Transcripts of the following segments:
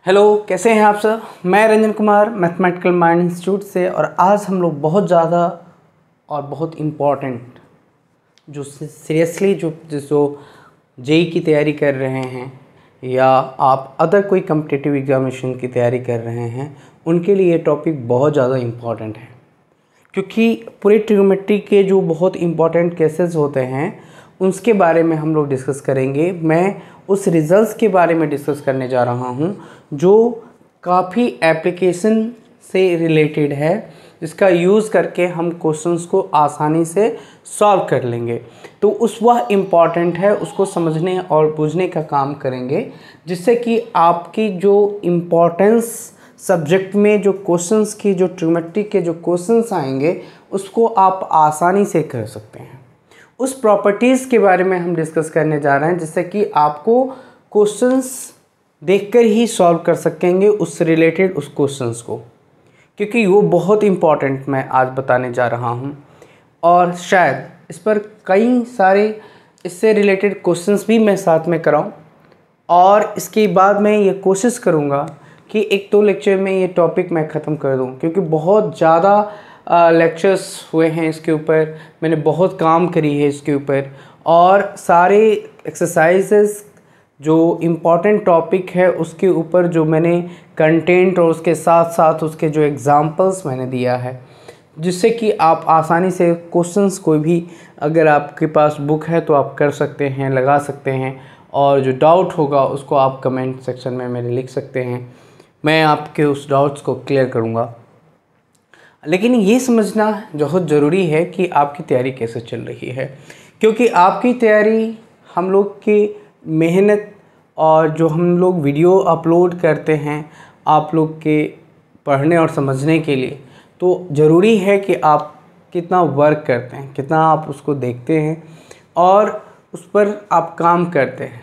Hello, कैसे हैं आप सर। मैं Ranjan Kumar mathematical mind institute से, और आज हम लोग बहुत ज़्यादा और बहुत इम्पॉर्टेंट जो सीरियसली जो जेई की तैयारी कर रहे हैं या आप अदर कोई कम्पिटिटिव एग्जामिनेशन की तैयारी कर रहे हैं, उनके लिए ये टॉपिक बहुत ज़्यादा इम्पॉर्टेंट है। क्योंकि पूरे ट्रिग्नोमेट्री के जो बहुत इम्पॉर्टेंट केसेस होते हैं उसके बारे में हम लोग डिस्कस करेंगे। मैं उस रिजल्ट्स के बारे में डिस्कस करने जा रहा हूं जो काफ़ी एप्लीकेशन से रिलेटेड है, जिसका यूज़ करके हम क्वेश्चंस को आसानी से सॉल्व कर लेंगे। तो वह इम्पॉर्टेंट है, उसको समझने और बूझने का काम करेंगे, जिससे कि आपकी जो इम्पोर्टेंस सब्जेक्ट में जो क्वेश्चंस की जो ट्रिग्नोमेट्री के जो क्वेश्चंस आएंगे उसको आप आसानी से कर सकते हैं। उस प्रॉपर्टीज़ के बारे में हम डिस्कस करने जा रहे हैं, जिससे कि आपको क्वेश्चंस देखकर ही सॉल्व कर सकेंगे उससे रिलेटेड उस क्वेश्चंस को, क्योंकि वो बहुत इम्पॉर्टेंट मैं आज बताने जा रहा हूँ। और शायद इस पर कई सारे इससे रिलेटेड क्वेश्चंस भी मैं साथ में कराऊँ, और इसके बाद मैं ये कोशिश करूँगा कि एक दो लेक्चर में ये टॉपिक मैं ख़त्म कर दूँ, क्योंकि बहुत ज़्यादा लेक्चर्स हुए हैं इसके ऊपर, मैंने बहुत काम करी है इसके ऊपर, और सारे एक्सरसाइजेस जो इम्पॉर्टेंट टॉपिक है उसके ऊपर जो मैंने कंटेंट और उसके साथ साथ उसके जो एग्ज़ाम्पल्स मैंने दिया है, जिससे कि आप आसानी से क्वेश्चंस कोई भी अगर आपके पास बुक है तो आप कर सकते हैं, लगा सकते हैं, और जो डाउट होगा उसको आप कमेंट सेक्शन में मेरे लिख सकते हैं। मैं आपके उस डाउट्स को क्लियर करूँगा। लेकिन ये समझना बहुत ज़रूरी है कि आपकी तैयारी कैसे चल रही है, क्योंकि आपकी तैयारी हम लोग की मेहनत और जो हम लोग वीडियो अपलोड करते हैं आप लोग के पढ़ने और समझने के लिए, तो ज़रूरी है कि आप कितना वर्क करते हैं, कितना आप उसको देखते हैं और उस पर आप काम करते हैं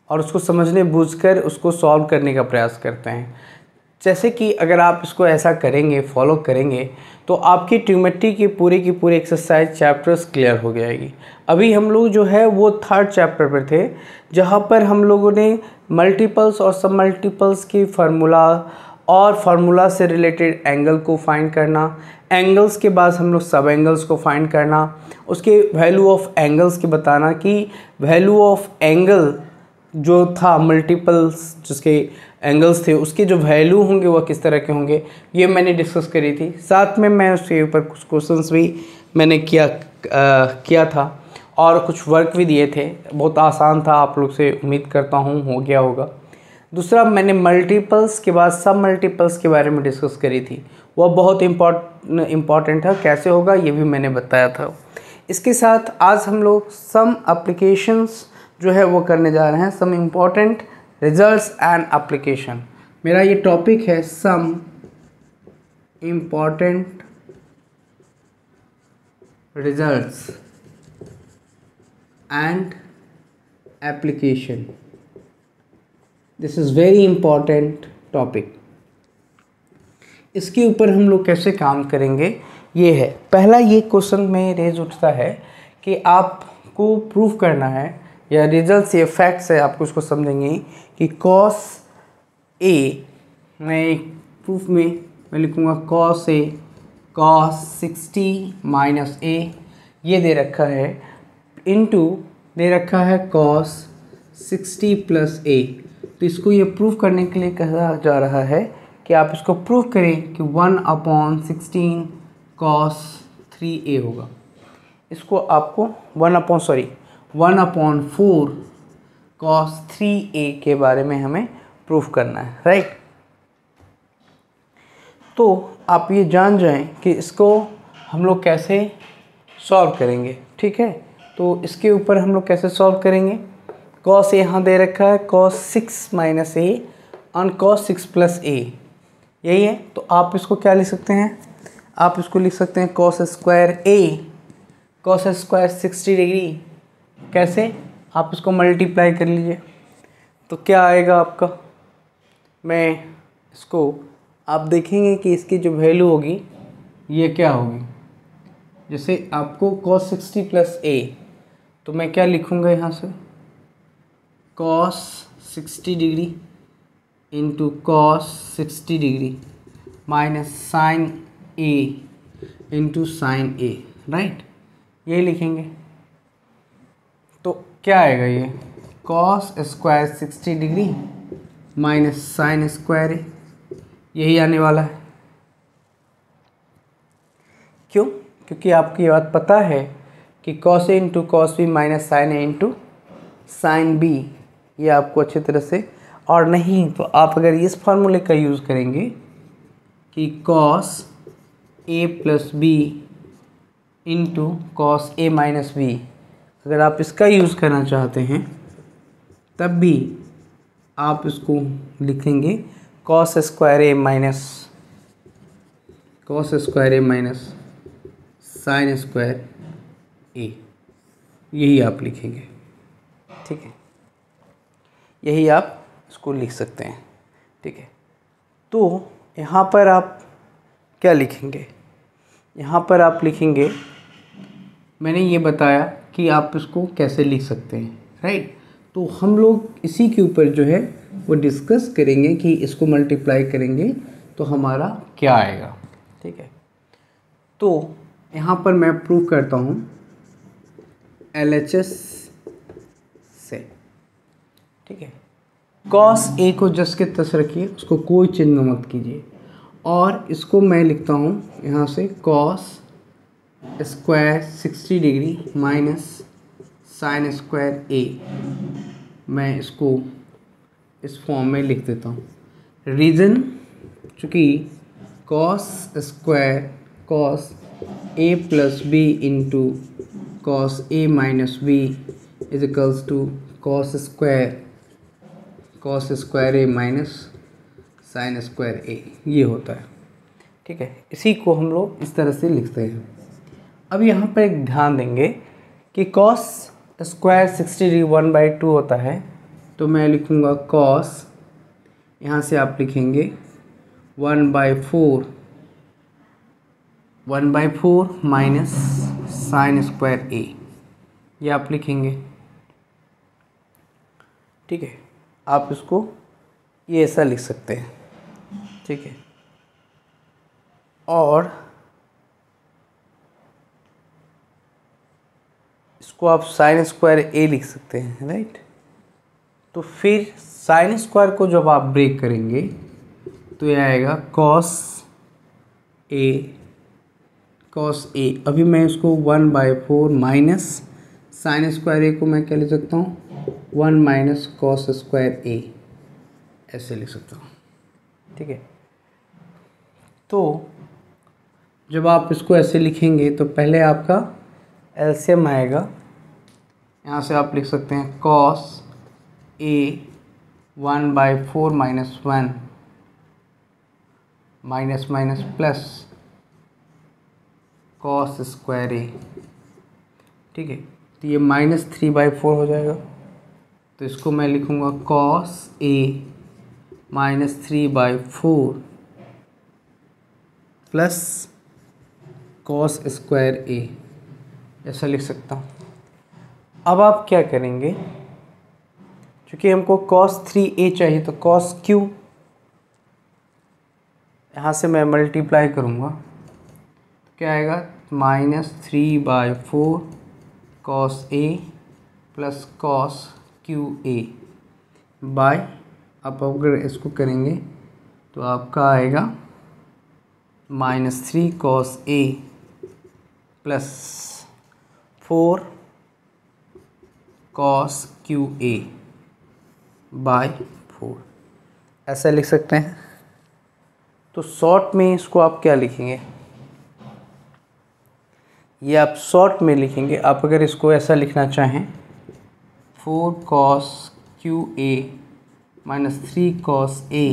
और उसको समझने बूझकर उसको सॉल्व करने का प्रयास करते हैं। जैसे कि अगर आप इसको ऐसा करेंगे, फॉलो करेंगे, तो आपकी ट्रिग्नोमेट्री की पूरी एक्सरसाइज चैप्टर्स क्लियर हो जाएगी। अभी हम लोग जो है वो थर्ड चैप्टर पर थे, जहाँ पर हम लोगों ने मल्टीपल्स और सब मल्टीपल्स की फार्मूला और फार्मूला से रिलेटेड एंगल को फाइंड करना, एंगल्स के बाद हम लोग सब एंगल्स को फाइंड करना, उसके वैल्यू ऑफ एंगल्स की बताना कि वैल्यू ऑफ एंगल जो था मल्टीपल्स जिसके एंगल्स थे उसके जो वैल्यू होंगे वह किस तरह के होंगे, ये मैंने डिस्कस करी थी। साथ में मैं उसके ऊपर कुछ क्वेश्चंस भी मैंने किया था और कुछ वर्क भी दिए थे। बहुत आसान था, आप लोग से उम्मीद करता हूँ हो गया होगा। दूसरा, मैंने मल्टीपल्स के बाद सब मल्टीपल्स के बारे में डिस्कस करी थी, वह बहुत इम्पॉर्टेंट है, कैसे होगा ये भी मैंने बताया था। इसके साथ आज हम लोग सम एप्लीकेशंस जो है वो करने जा रहे हैं, some important results and application. मेरा ये टॉपिक है some important results and application. This is very important topic. इसके ऊपर हम लोग कैसे काम करेंगे ये है। पहला ये क्वेश्चन में रेज उठता है कि आपको प्रूफ करना है, या रिजल्ट्स या फैक्ट्स है, आपको उसको समझेंगे कि कॉस ए, मैं प्रूफ में मैं लिखूँगा कॉस ए कॉस 60 माइनस ए ये दे रखा है, इनटू दे रखा है कॉस 60 प्लस ए। तो इसको ये प्रूफ करने के लिए कहा जा रहा है कि आप इसको प्रूफ करें कि 1/16 कॉस 3a होगा। इसको आपको 1/4 कॉस 3a के बारे में हमें प्रूफ करना है, राइट। तो आप ये जान जाएं कि इसको हम लोग कैसे सॉल्व करेंगे, ठीक है। तो इसके ऊपर हम लोग कैसे सॉल्व करेंगे, कॉस यहाँ दे रखा है cos 6 minus A on cos 6 plus A, यही है। तो आप इसको क्या लिख सकते हैं, आप इसको लिख सकते हैं कॉस स्क्वायर ए कॉस स्क्वायर 60 डिग्री। कैसे, आप इसको मल्टीप्लाई कर लीजिए तो क्या आएगा आपका, मैं इसको आप देखेंगे कि इसकी जो वैल्यू होगी ये क्या होगी। जैसे आपको कॉस 60 प्लस ए, तो मैं क्या लिखूँगा यहाँ से, cos 60 degree into cos 60 degree minus sine A into sine A, right, ये लिखेंगे। तो क्या आएगा ये cos square 60 degree minus sine square A, यही आने वाला है। क्यों? क्योंकि आपको ये बात पता है कि cos A into cos B minus sine A into sine B, ये आपको अच्छी तरह से, और नहीं तो आप अगर इस फार्मूले का यूज़ करेंगे कि cos A plus B into cos A minus B, अगर आप इसका यूज़ करना चाहते हैं तब भी आप इसको लिखेंगे cos square A minus sine square A, यही आप लिखेंगे, ठीक है, यही आप इसको लिख सकते हैं, ठीक है। तो यहाँ पर आप क्या लिखेंगे? यहाँ पर आप लिखेंगे, मैंने ये बताया कि आप इसको कैसे लिख सकते हैं, राइट। तो हम लोग इसी के ऊपर जो है वो डिस्कस करेंगे कि इसको मल्टीप्लाई करेंगे तो हमारा क्या आएगा, ठीक है। तो यहाँ पर मैं प्रूव करता हूँ LHS से, ठीक है। कॉस ए को जस के तस रखिए, उसको कोई चिन्ह मत कीजिए, और इसको मैं लिखता हूँ यहाँ से cos square 60 degree minus sine square A, मैं इसको इस फॉर्म में लिख देता हूँ। रीज़न, चूँकि cos A plus B into cos A minus B is equals to cos square A minus sine square A, ये होता है, ठीक है। इसी को हम लोग इस तरह से लिखते हैं। अब यहाँ पर एक ध्यान देंगे कि कॉस स्क्वायर 60 डिग्री 1/2 होता है, तो मैं लिखूँगा कॉस, यहाँ से आप लिखेंगे 1/4 माइनस साइन स्क्वायर ए, ये आप लिखेंगे, ठीक है। आप इसको ये ऐसा लिख सकते हैं, ठीक है। और इसको आप साइन स्क्वायर ए लिख सकते हैं, राइट। तो फिर साइन स्क्वायर को जब आप ब्रेक करेंगे तो ये आएगा कॉस ए, अभी मैं इसको 1/4 माइनस साइन स्क्वायर ए को मैं क्या लिख सकता हूँ 1 माइनस कॉस स्क्वायर ए, ऐसे लिख सकता हूँ, ठीक है। तो जब आप इसको ऐसे लिखेंगे तो पहले आपका एलसीएम आएगा, यहाँ से आप लिख सकते हैं cos A 1/4 minus 1 minus minus plus cos square A, ठीक है। तो ये -3/4 हो जाएगा, तो इसको मैं लिखूँगा cos A -3/4 plus cos square ए, ऐसा लिख सकता हूँ। अब आप क्या करेंगे, क्योंकि हमको cos 3a चाहिए तो cos q, यहाँ से मैं मल्टीप्लाई करूँगा तो क्या आएगा -3/4 cos a plus cos QA by, आप अगर इसको करेंगे तो आपका आएगा -3 cos a plus 4 cos QA by 4, ऐसा लिख सकते हैं। तो शॉर्ट में इसको आप क्या लिखेंगे, ये आप शॉर्ट में लिखेंगे। आप अगर इसको ऐसा लिखना चाहें 4 cos QA minus 3 cos A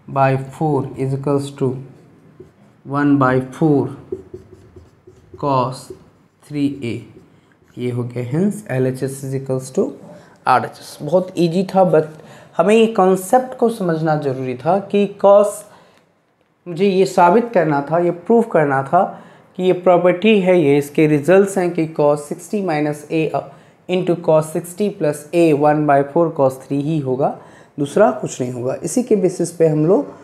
by 4 is equals to 1/4 cos 3A, ये हो गया। Hence LHS is equals to RHS। बहुत इजी था, बट हमें ये कॉन्सेप्ट को समझना ज़रूरी था कि cos, मुझे ये साबित करना था, ये प्रूव करना था कि ये प्रॉपर्टी है, ये इसके रिजल्ट्स हैं कि cos 60 minus A into cos 60 plus A 1/4 cos 3 ही होगा। दूसरा कुछ नहीं होगा। इसी के बेसिस पे हम लोग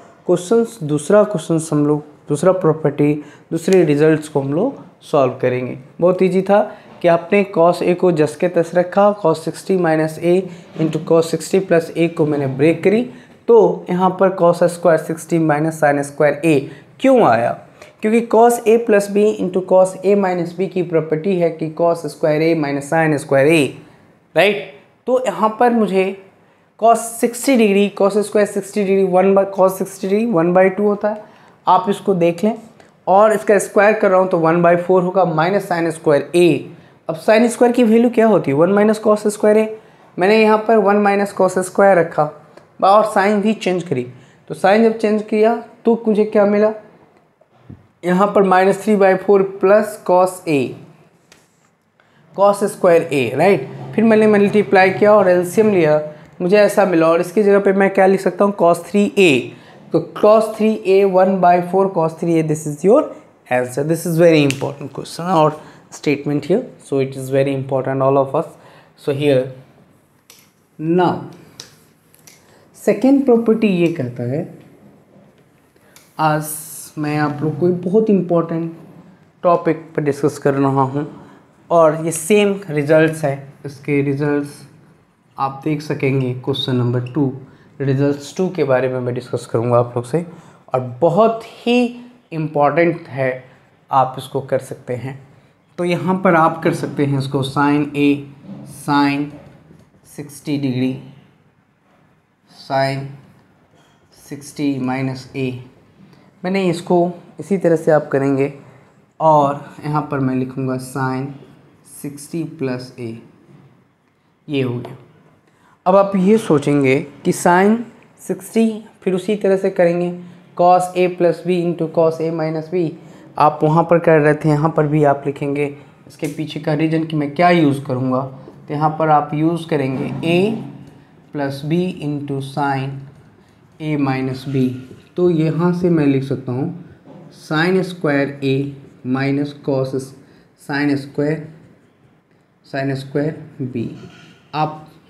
दूसरा प्रॉपर्टी, दूसरे रिजल्ट्स को हम लोग सॉल्व करेंगे। बहुत ईजी था कि आपने cos a को जस के तस रखा, cos 60 minus A into cos 60 plus A को मैंने ब्रेक करी, तो यहाँ पर cos square 60 minus sine square A क्यों आया? क्योंकि cos a plus B into cos a minus B की प्रॉपर्टी है कि cos square a minus sine square A, right. तो यहाँ पर मुझे cos 60 degree, cos square 60 degree cos 60 degree 1/2 होता है, आप इसको देख लें। और इसका स्क्वायर कर रहा हूँ तो 1/4 होगा माइनस साइन स्क्वायर ए। अब साइन स्क्वायर की वैल्यू क्या होती है? 1 माइनस कॉस स्क्वायर ए। मैंने यहाँ पर 1 माइनस कॉस स्क्वायर रखा और साइन भी चेंज करी। तो साइन जब चेंज किया तो मुझे क्या मिला? यहाँ पर -3/4 plus cos A, cos square A, right. फिर मैंने मल्टीप्लाई किया और एलसीएम लिया, मुझे ऐसा मिला। और इसकी जगह पे मैं क्या लिख सकता हूँ? cos 3a। तो cos 3a 1/4 cos 3a, this is your answer. This is very important question और statement here, so it is very important all of us. So here now second property ये कहता है, आज मैं आप लोग को बहुत इंपॉर्टेंट टॉपिक पर डिस्कस कर रहा हूँ और ये सेम रिजल्ट्स है। इसके रिजल्ट्स आप देख सकेंगे क्वेश्चन नंबर 2, रिजल्ट्स 2 के बारे में मैं डिस्कस करूँगा आप लोग से, और बहुत ही इम्पॉर्टेंट है, आप इसको कर सकते हैं। तो यहाँ पर आप कर सकते हैं इसको साइन ए साइन 60 डिग्री साइन 60 माइनस ए, मैंने इसको इसी तरह से आप करेंगे। और यहाँ पर मैं लिखूँगा साइन 60 प्लस ए, ये हो गया। अब आप ये सोचेंगे कि साइन 60 फिर उसी तरह से करेंगे cos a plus B into cos a minus B, आप वहाँ पर कर रहे थे, यहाँ पर भी आप लिखेंगे। इसके पीछे का रीज़न कि मैं क्या यूज़ करूँगा, तो यहाँ पर आप यूज़ करेंगे a plus B into sine a minus B. तो यहाँ से मैं लिख सकता हूँ sine square a minus cos sine square b।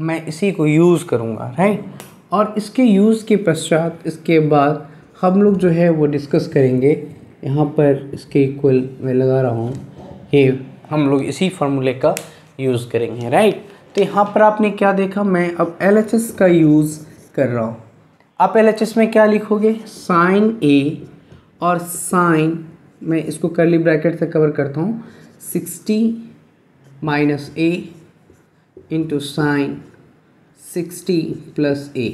मैं इसी को यूज़ करूँगा, राइट। और इसके यूज़ के पश्चात इसके बाद हम लोग जो है वो डिस्कस करेंगे। यहाँ पर इसके इक्वल मैं लगा रहा हूँ, ये हम लोग इसी फार्मूले का यूज़ करेंगे, राइट। तो यहाँ पर आपने क्या देखा, मैं अब LHS का यूज़ कर रहा हूँ। आप LHS में क्या लिखोगे? साइन ए और साइन, मैं इसको कर्ली ब्रैकेट से कवर करता हूँ, 60 minus A into sign 60 plus A,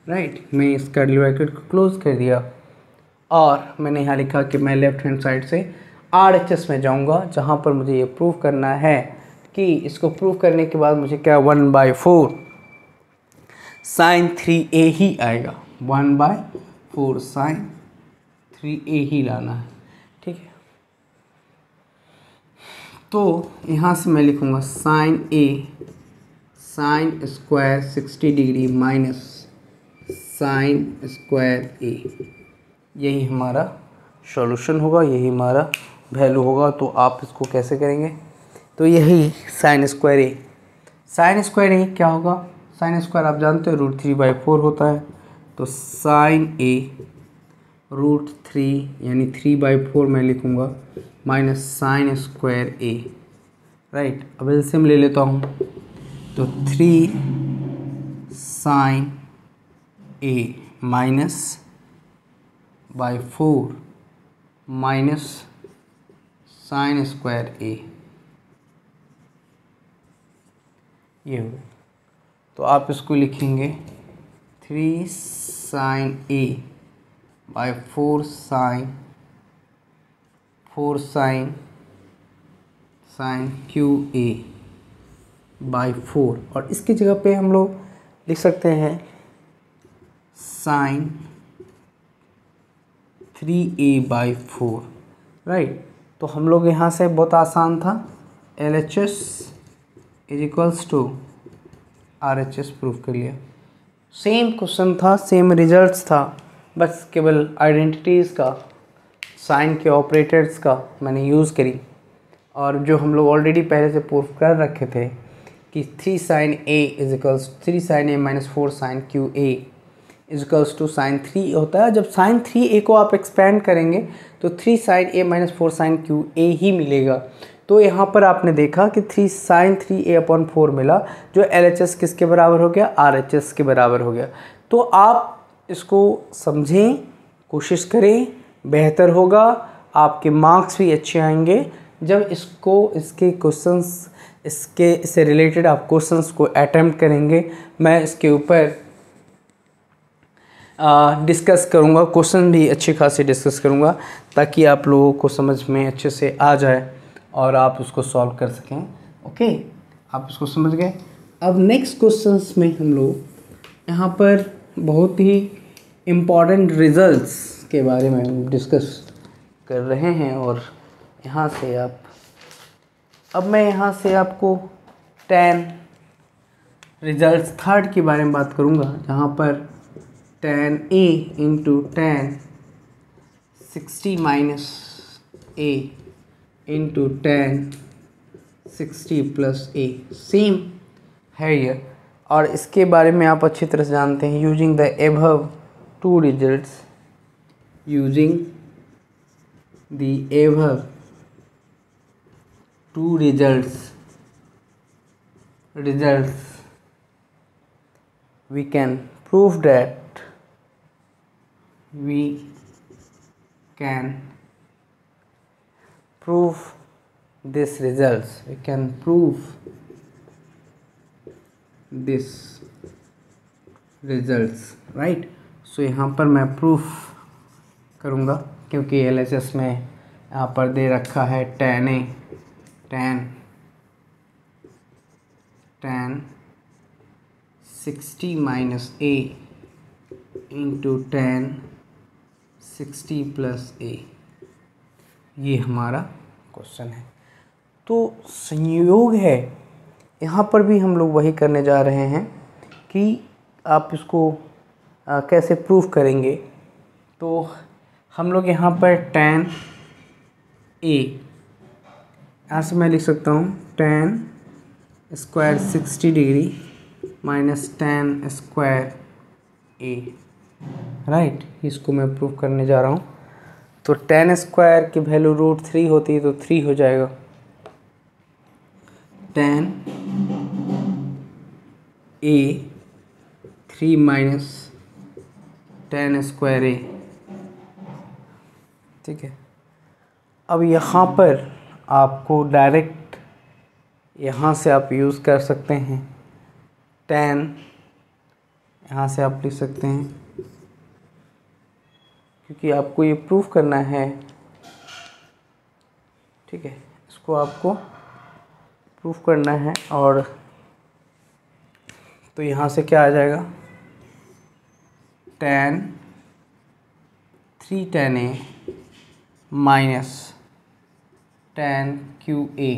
right. मैं इस कर्ली ब्रैकेट को क्लोज कर दिया और मैंने यहाँ लिखा कि मैं लेफ्ट हैंड साइड से RHS में जाऊँगा, जहाँ पर मुझे ये प्रूव करना है कि इसको प्रूव करने के बाद मुझे क्या 1/4 साइन 3a ही आएगा, 1/4 साइन 3a ही लाना है, ठीक है। तो यहाँ से मैं लिखूँगा sine a sine square 60 degree minus sine square a, यही हमारा सॉल्यूशन होगा, यही हमारा वैल्यू होगा। तो आप इसको कैसे करेंगे? तो यही साइन स्क्वायर ए क्या होगा? साइन स्क्वायर आप जानते हो √3/4 होता है, तो साइन ए √3 यानी 3/4 मैं लिखूँगा minus sine square A, right. अब एलसीएम ले लेता हूँ, तो 3 sine A minus by 4 minus sine square A, ये हो गया। तो आप इसको लिखेंगे 3 sine A by 4 sine cube A by 4, और इसकी जगह पे हम लोग लिख सकते हैं साइन 3a/4, राइट। तो हम लोग यहाँ से बहुत आसान था, LHS is equals to RHS prove कर लिया। सेम क्वेश्चन था, सेम रिजल्ट्स था, बस केवल आइडेंटिटीज़ का, साइन के ऑपरेटर्स का मैंने यूज़ करी। और जो हम लोग ऑलरेडी पहले से प्रूव कर रखे थे कि 3 sin A is equals 3 sin A minus 4 sin QA is equals to sin 3 होता है। जब sin 3A को आप एक्सपेंड करेंगे तो 3 sin A minus 4 sin QA ही मिलेगा। तो यहाँ पर आपने देखा कि 3 sin 3A/4 मिला, जो LHS किसके बराबर हो गया, RHS के बराबर हो गया। तो आप इसको समझें, कोशिश करें, बेहतर होगा, आपके मार्क्स भी अच्छे आएंगे जब इसके क्वेश्चंस इससे रिलेटेड आप क्वेश्चंस को अटेम्प्ट करेंगे। मैं इसके ऊपर डिस्कस करूँगा, क्वेश्चन भी अच्छी खासी डिस्कस करूँगा ताकि आप लोगों को समझ में अच्छे से आ जाए और आप उसको सॉल्व कर सकें। ओके, आप उसको समझ गए। अब नेक्स्ट क्वेश्चंस में हम लोग यहाँ पर बहुत ही इम्पॉर्टेंट रिजल्ट्स के बारे में डिस्कस कर रहे हैं। और यहाँ से मैं यहाँ से आपको 10 रिजल्ट्स थर्ड के बारे में बात करूँगा, जहाँ पर 10A into 10 60 minus A into 10 60 plus A same है ये। और इसके बारे में आप अच्छी तरह से जानते हैं। Using the above two results, using the above two results we can prove that this results right। So यहाँ पर मैं प्रूफ करूँगा क्योंकि LHS में यहाँ पर दे रखा है 10 60 minus A into 10 60 plus A, ये हमारा क्वेश्चन है। तो संयोग है, यहाँ पर भी हम लोग वही करने जा रहे हैं कि आप इसको कैसे प्रूफ करेंगे। तो हम लोग यहाँ पर 10A, यहाँ से मैं लिख सकता हूँ 10 square 60 degree minus 10 square A, right. इसको मैं प्रूफ करने जा रहा हूँ। तो 10 स्क्वायर की वैल्यू √3 होती है तो 3 हो जाएगा। 10A 3 माइनस 10 स्क्वायर A, ठीक है। अब यहाँ पर आपको डायरेक्ट यहाँ से आप यूज़ कर सकते हैं 10, यहाँ से आप लिख सकते हैं क्योंकि आपको ये प्रूफ करना है, ठीक है। इसको आपको प्रूफ करना है। और तो यहाँ से क्या आ जाएगा 3 10A minus 10 QA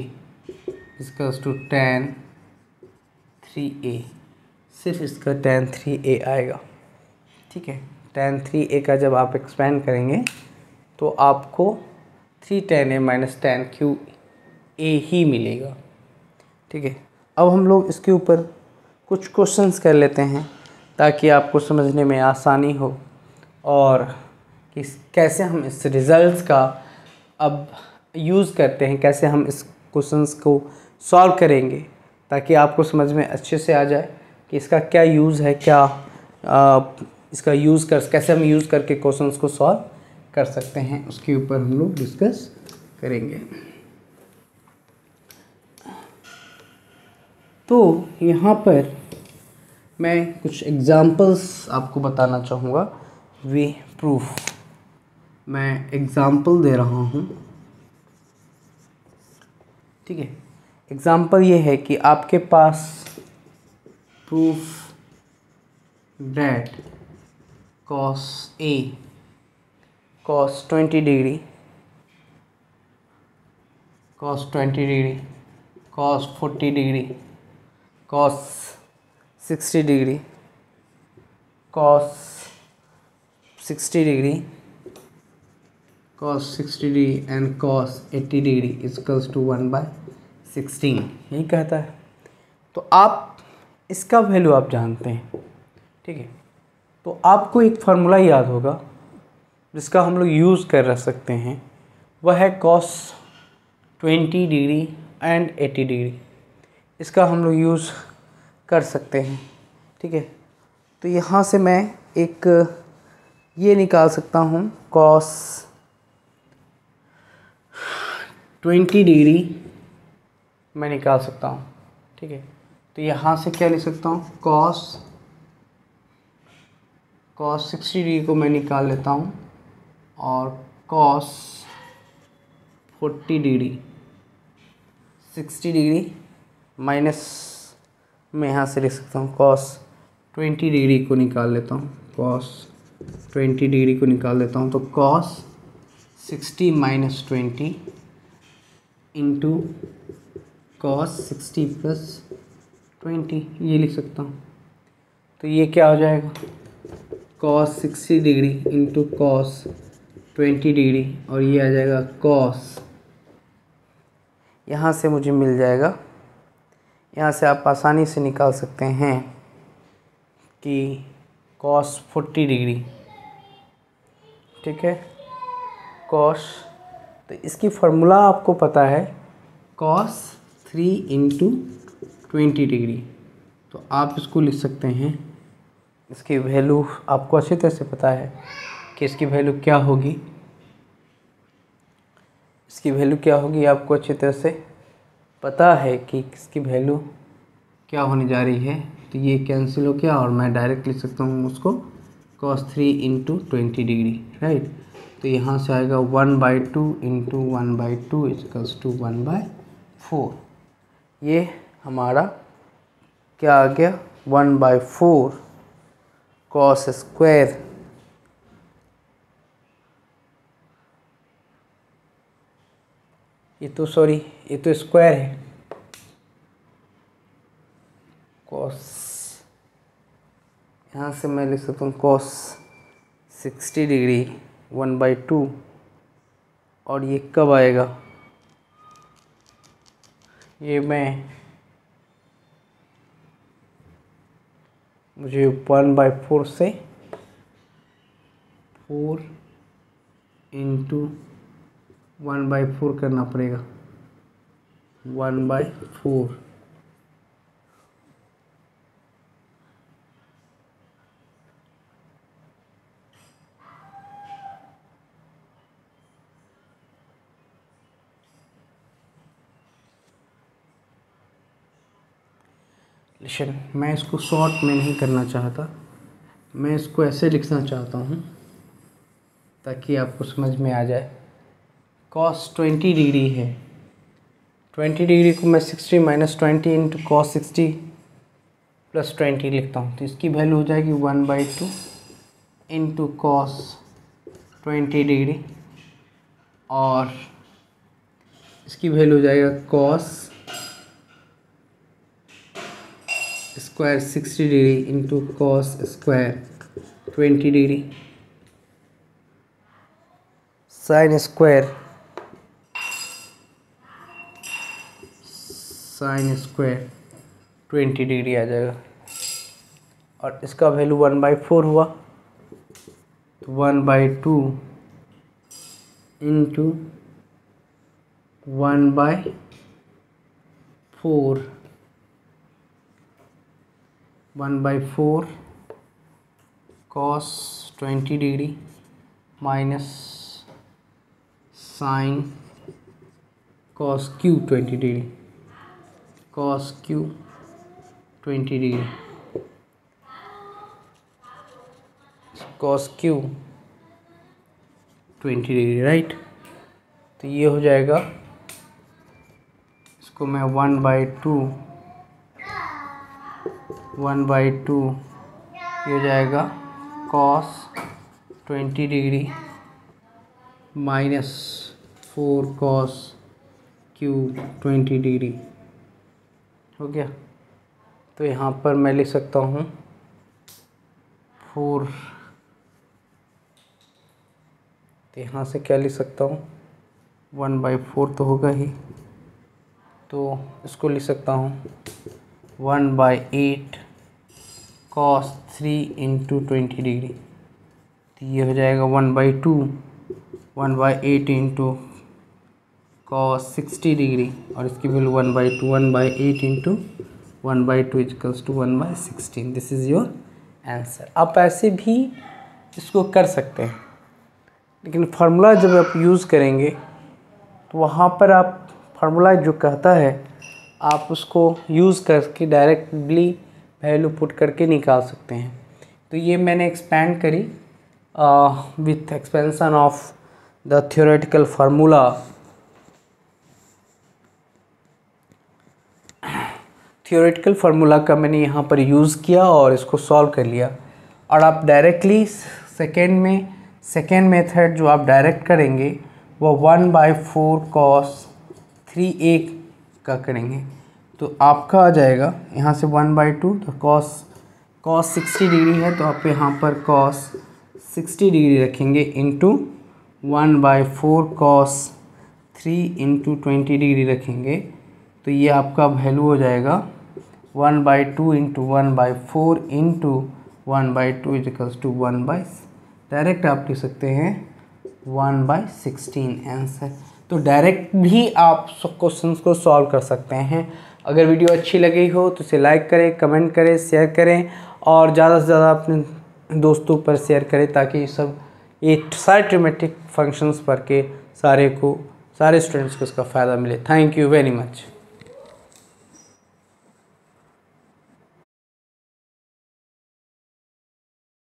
equals to 10 3A। सिर्फ इसका 10 3A आएगा, ठीक है। 10 3A का जब आप एक्सपेंड करेंगे तो आपको 3 10A माइनस 10 QA ही मिलेगा, ठीक है। अब हम लोग इसके ऊपर कुछ क्वेश्चंस कर लेते हैं ताकि आपको समझने में आसानी हो और कि कैसे हम इस रिज़ल्ट्स का अब यूज़ करते हैं, कैसे हम इस क्वेश्चंस को सॉल्व करेंगे ताकि आपको समझ में अच्छे से आ जाए कि इसका क्या यूज़ है, इसका यूज़ कैसे हम यूज़ करके क्वेश्चंस को सॉल्व कर सकते हैं, उसके ऊपर हम लोग डिस्कस करेंगे। तो यहाँ पर मैं कुछ एग्ज़ाम्पल्स आपको बताना चाहूँगा। वे प्रूफ, मैं एग्ज़ाम्पल दे रहा हूँ, ठीक है। एग्ज़ाम्पल ये है कि आपके पास proof that cos A cos 20 degree cos 20 degree cos 40 degree cos 60 degree cos 60 degree cos 60 degree and cos 80 degree equals to 1/16, यही कहता है। तो आप इसका वैल्यू आप जानते हैं, ठीक है। तो आपको एक फार्मूला याद होगा जिसका हम लोग यूज़ कर सकते हैं, वह है cos 20 डिग्री एंड 80 डिग्री। इसका हम लोग यूज़ कर सकते हैं, ठीक है। तो यहाँ से मैं एक ये निकाल सकता हूँ cos 20 डिग्री मैं निकाल सकता हूँ, ठीक है। तो यहाँ से क्या लिख सकता हूँ, cos 60 डिग्री को मैं निकाल लेता हूँ और cos 40 डिग्री 60 डिग्री माइनस मैं यहाँ से लिख सकता हूँ cos 20 डिग्री को निकाल लेता हूँ, cos 20 डिग्री को निकाल लेता हूँ। तो cos 60 minus 20 into cos 60 plus 20 ये लिख सकता हूँ। तो ये क्या हो जाएगा, cos 60 degree into cos 20 degree और ये आ जाएगा cos, यहाँ से मुझे मिल जाएगा, यहाँ से आप आसानी से निकाल सकते हैं कि cos 40 डिग्री, ठीक है। cos, तो इसकी फार्मूला आपको पता है cos 3 इंटू 20 डिग्री। तो आप इसको लिख सकते हैं, इसकी वैल्यू आपको अच्छी तरह से पता है कि इसकी वैल्यू क्या होगी, इसकी वैल्यू क्या होगी आपको अच्छी तरह से पता है कि इसकी वैल्यू क्या होने जा रही है। तो ये कैंसिल हो गया और मैं डायरेक्ट लिख सकता हूँ उसको cos 3 इंटू 20 डिग्री, राइट। तो यहाँ से आएगा 1/2 इंटू 1/2 इक्वल्स टू 1/4। ये हमारा क्या आ गया, 1/4 cos स्क्वायर ये तो स्क्वायर है, cos, यहाँ से मैं लिख सकता हूँ cos 60 डिग्री 1/2 और ये कब आएगा, ये मुझे 1/4 से 4 इंटू 1/4 करना पड़ेगा, 1/4। लेकिन मैं इसको शॉर्ट में नहीं करना चाहता, मैं इसको ऐसे लिखना चाहता हूँ ताकि आपको समझ में आ जाए। cos 20 डिग्री है, 20 डिग्री को मैं 60 माइनस 20 इंटू cos 60 प्लस 20 लिखता हूँ। तो इसकी वैल्यू हो जाएगी 1/2 इंटू cos 20 डिग्री और इसकी वैल्यू हो जाएगा cos square 60 degree into cos square 20 degree sine square 20 degree आ जाएगा और इसका वैल्यू 1/4 हुआ। तो 1/2 into 1/4 cos 20 degree minus sine cos Q 20 degree, cos Q 20 degree, cos Q 20 degree, right. तो ये हो जाएगा, इसको मैं 1/2 ये हो जाएगा cos 20 degree minus 4 cos Q 20 degree हो गया। तो यहाँ पर मैं लिख सकता हूँ 4, तो यहाँ से क्या लिख सकता हूँ, 1/4 तो होगा ही, तो इसको लिख सकता हूँ 1/8 cos 3 इंटू 20 डिग्री, तो ये हो जाएगा 1/2 1/8 इंटू cos 60 डिग्री, और इसकी value 1/2 1/8 into 1/2 equals to 1/16। This is your answer. आप ऐसे भी इसको कर सकते हैं, लेकिन फार्मूला जब आप यूज़ करेंगे तो वहाँ पर आप फार्मूला जो कहता है आप उसको यूज़ करके डायरेक्टली वैल्यू पुट करके निकाल सकते हैं। तो ये मैंने एक्सपेंड करी with expansion of the theoretical formula. Theoretical formula का मैंने यहाँ पर यूज़ किया और इसको सॉल्व कर लिया। और आप डायरेक्टली सेकेंड मेथड जो आप डायरेक्ट करेंगे वो 1/4 cos 3a का करेंगे, तो आपका आ जाएगा यहाँ से 1/2, तो cos 60 डिग्री है तो आप यहाँ पर cos 60 डिग्री रखेंगे इंटू 1/4 cos 3 इंटू 20 डिग्री रखेंगे, तो ये आपका वैल्यू हो जाएगा 1/2 into 1/4 into 1/2 equals to 1/, direct आप लिख सकते हैं 1/16 आंसर। तो डायरेक्ट भी आप सब क्वेश्चंस को सॉल्व कर सकते हैं। अगर वीडियो अच्छी लगी हो तो इसे लाइक करें, कमेंट करें, शेयर करें और ज़्यादा से ज़्यादा अपने दोस्तों पर शेयर करें, ताकि ये सारे ट्रिमेटिक फंक्शंस पर के सारे स्टूडेंट्स को इसका फ़ायदा मिले। Thank you very much.